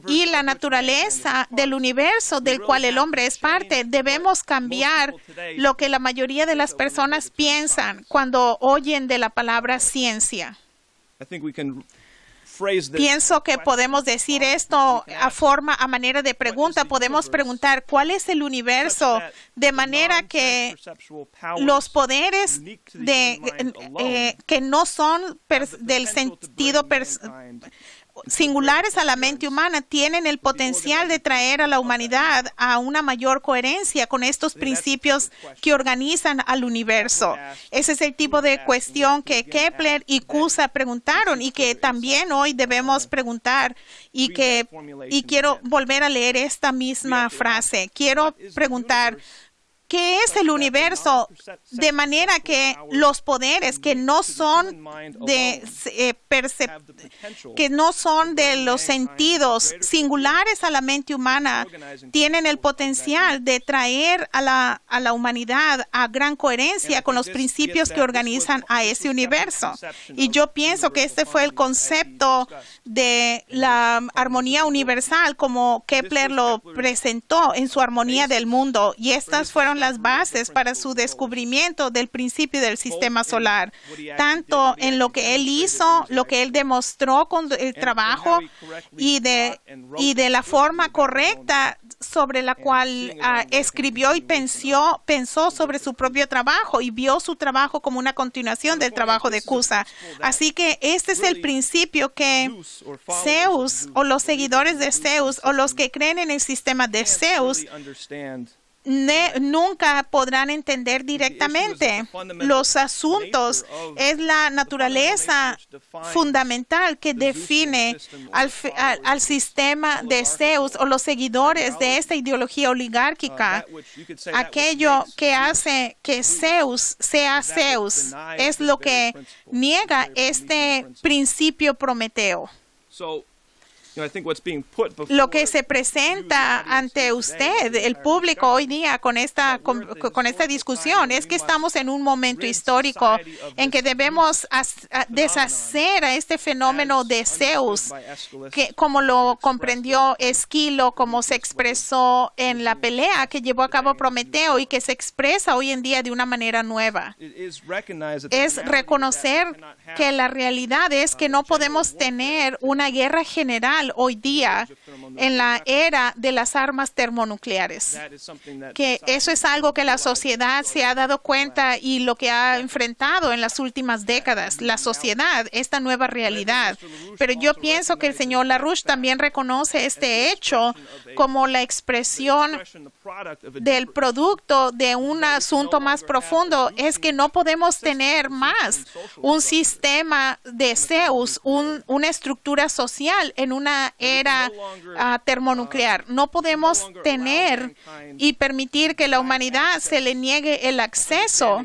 y la naturaleza del universo del cual el hombre es parte, debemos cambiar lo que la mayoría de las personas piensan cuando oyen de la palabra ciencia. Pienso que podemos decir esto a manera de pregunta. Podemos preguntar, ¿cuál es el universo? De manera que los poderes que no son del sentido singulares a la mente humana tienen el potencial de traer a la humanidad a una mayor coherencia con estos principios que organizan al universo. Ese es el tipo de cuestión que Kepler y Cusa preguntaron y que también hoy debemos preguntar, y quiero volver a leer esta misma frase. Quiero preguntar, ¿qué es el universo? De manera que los poderes que no son de los sentidos singulares a la mente humana tienen el potencial de traer a la humanidad a gran coherencia con los principios que organizan a ese universo. Y yo pienso que este fue el concepto de la armonía universal como Kepler lo presentó en su armonía del mundo. Y estas fueron sentaron las bases para su descubrimiento del principio del sistema solar, tanto en lo que él hizo, lo que él demostró con el trabajo y de la forma correcta sobre la cual escribió y pensó sobre su propio trabajo y vio su trabajo como una continuación del trabajo de Cusa. Así que este es el principio que Zeus o los seguidores de Zeus o los que creen en el sistema de Zeus nunca podrán entender directamente. Los asuntos es la naturaleza fundamental que define al sistema de Zeus o los seguidores de esta ideología oligárquica. Aquello que hace que Zeus sea Zeus es lo que niega este principio prometeo. Lo que se presenta ante usted, el público hoy día con esta discusión, es que estamos en un momento histórico en que debemos deshacer a este fenómeno de Zeus, que como lo comprendió Esquilo, como se expresó en la pelea que llevó a cabo Prometeo y que se expresa hoy en día de una manera nueva. Es reconocer que la realidad es que no podemos tener una guerra general hoy día en la era de las armas termonucleares, que eso es algo que la sociedad se ha dado cuenta y lo que ha enfrentado en las últimas décadas, la sociedad, esta nueva realidad. Pero yo pienso que el señor LaRouche también reconoce este hecho como la expresión del producto de un asunto más profundo, es que no podemos tener más un sistema de Zeus, una estructura social en una era termonuclear. No podemos tener y permitir que la humanidad se le niegue el acceso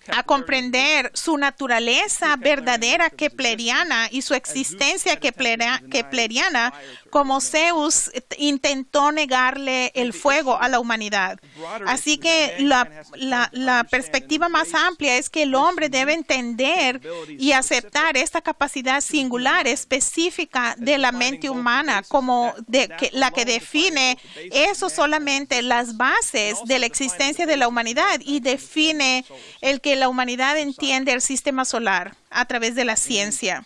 a comprender su naturaleza verdadera kepleriana y su existencia kepleriana, como Zeus intentó negarle el fuego a la humanidad. Así que la perspectiva más amplia es que el hombre debe entender y aceptar esta capacidad singular, específica de la mente humana, como la que define eso solamente las bases de la existencia de la humanidad y define el que la humanidad entiende el sistema solar a través de la ciencia.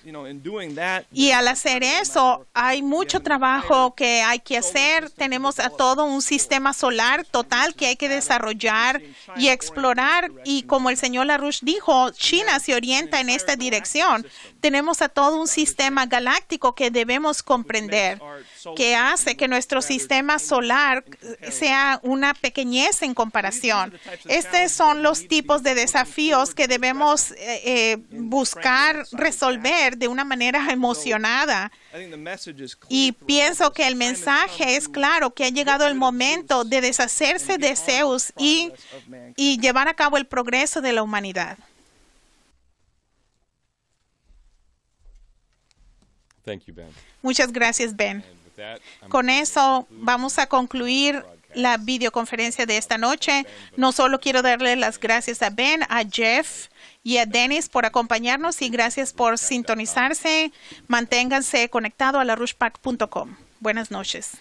Y al hacer eso, hay mucho trabajo que hay que hacer. Tenemos a todo un sistema solar total que hay que desarrollar y explorar. Y como el señor LaRouche dijo, China se orienta en esta dirección. Tenemos a todo un sistema galáctico que debemos comprender, que hace que nuestro sistema solar sea una pequeñez en comparación. Estos son los tipos de desafíos que debemos buscar resolver de una manera emocionada. Y pienso que el mensaje es claro, que ha llegado el momento de deshacerse de Zeus y llevar a cabo el progreso de la humanidad. Muchas gracias, Ben. Con eso vamos a concluir la videoconferencia de esta noche. No solo quiero darle las gracias a Ben, a Jeff y a Dennis por acompañarnos y gracias por sintonizarse. Manténganse conectados a larouchepac.com. Buenas noches.